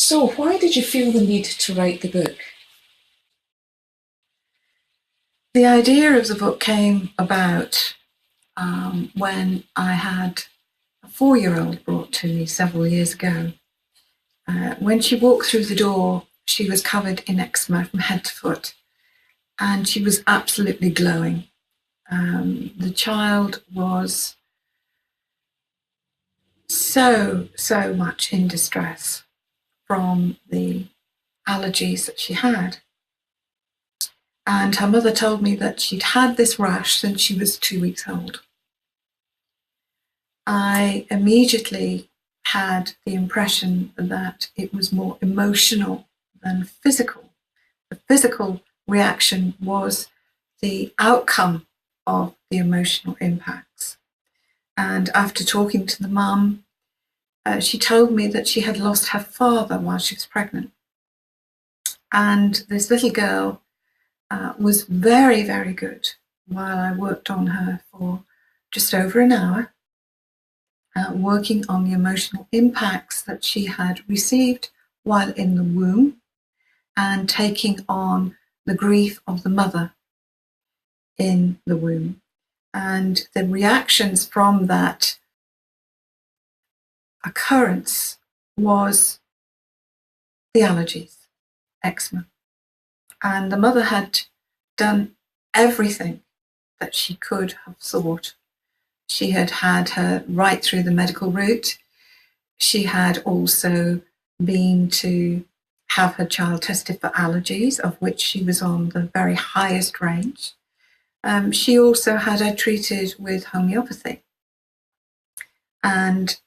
So, why did you feel the need to write the book? The idea of the book came about when I had a 4-year-old brought to me several years ago. When she walked through the door, she was covered in eczema from head to foot, and she was absolutely glowing. The child was so much in distress from the allergies that she had. And her mother told me that she'd had this rash since she was 2 weeks old. I immediately had the impression that it was more emotional than physical. The physical reaction was the outcome of the emotional impacts. And after talking to the mum, she told me that she had lost her father while she was pregnant. And this little girl was very, very good while I worked on her for just over an hour, working on the emotional impacts that she had received while in the womb and taking on the grief of the mother in the womb. And the reactions from that occurrence was the allergies, eczema. And the mother had done everything that she could have thought. She had had her right through the medical route. She had also been to have her child tested for allergies, of which she was on the very highest range. She also had her treated with homeopathy and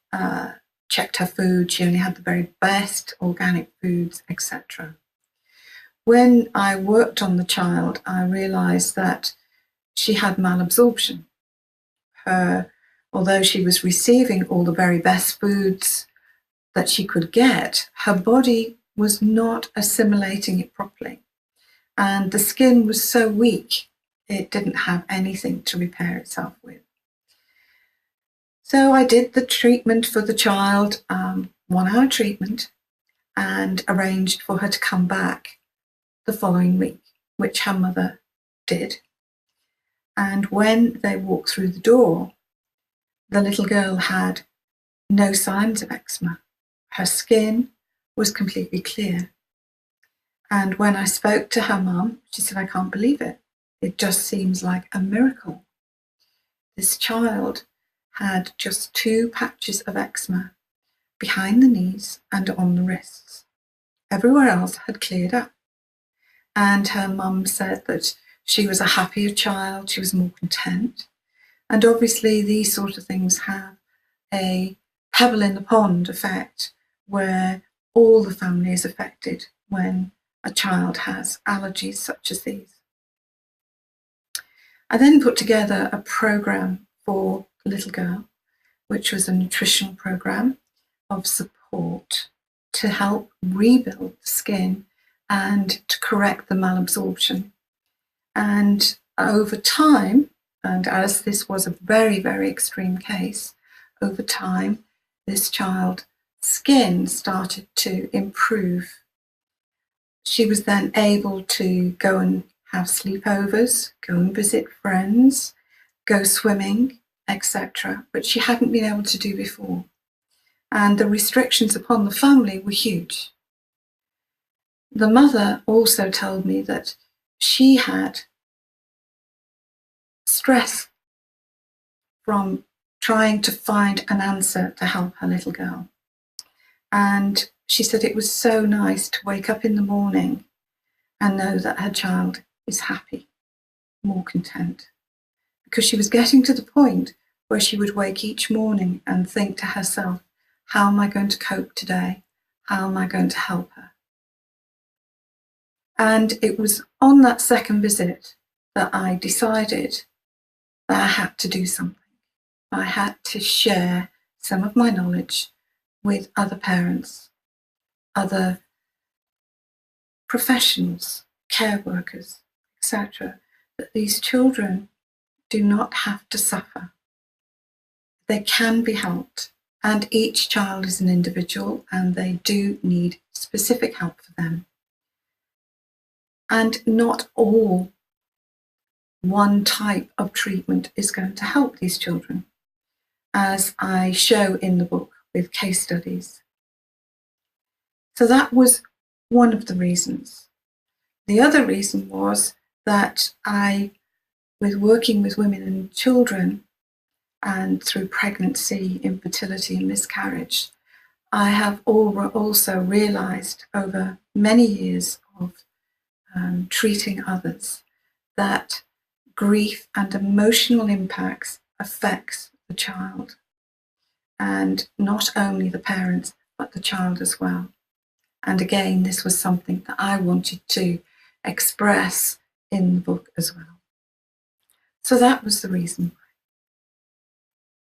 checked her food. She only had the very best organic foods, etc. When I worked on the child, I realized that she had malabsorption. Although she was receiving all the very best foods that she could get, her body was not assimilating it properly. And the skin was so weak, it didn't have anything to repair itself with. So I did the treatment for the child, 1-hour treatment, and arranged for her to come back the following week, which her mother did. And when they walked through the door, the little girl had no signs of eczema. Her skin was completely clear. And when I spoke to her mum, she said, "I can't believe it. It just seems like a miracle." This child had just 2 patches of eczema behind the knees and on the wrists. Everywhere else had cleared up. And her mum said that she was a happier child, she was more content. And obviously these sort of things have a pebble in the pond effect where all the family is affected when a child has allergies such as these. I then put together a program for the little girl, which was a nutritional program of support to help rebuild the skin and to correct the malabsorption. And over time, and as this was a very, very extreme case, over time, this child's skin started to improve. She was then able to go and have sleepovers, go and visit friends, go swimming, etc., which she hadn't been able to do before. And the restrictions upon the family were huge. The mother also told me that she had stress from trying to find an answer to help her little girl. And she said it was so nice to wake up in the morning and know that her child is happy, more content. Because she was getting to the point where she would wake each morning and think to herself, how am I going to cope today? How am I going to help her? And it was on that second visit that I decided that I had to do something. I had to share some of my knowledge with other parents, other professionals, care workers, etc., that these children do not have to suffer. They can be helped, and each child is an individual and they do need specific help for them. And not all one type of treatment is going to help these children, as I show in the book with case studies. So that was one of the reasons. The other reason was that with working with women and children, and through pregnancy, infertility, and miscarriage, I have also realized over many years of treating others that grief and emotional impacts affects the child, and not only the parents, but the child as well. And again, this was something that I wanted to express in the book as well. So that was the reason.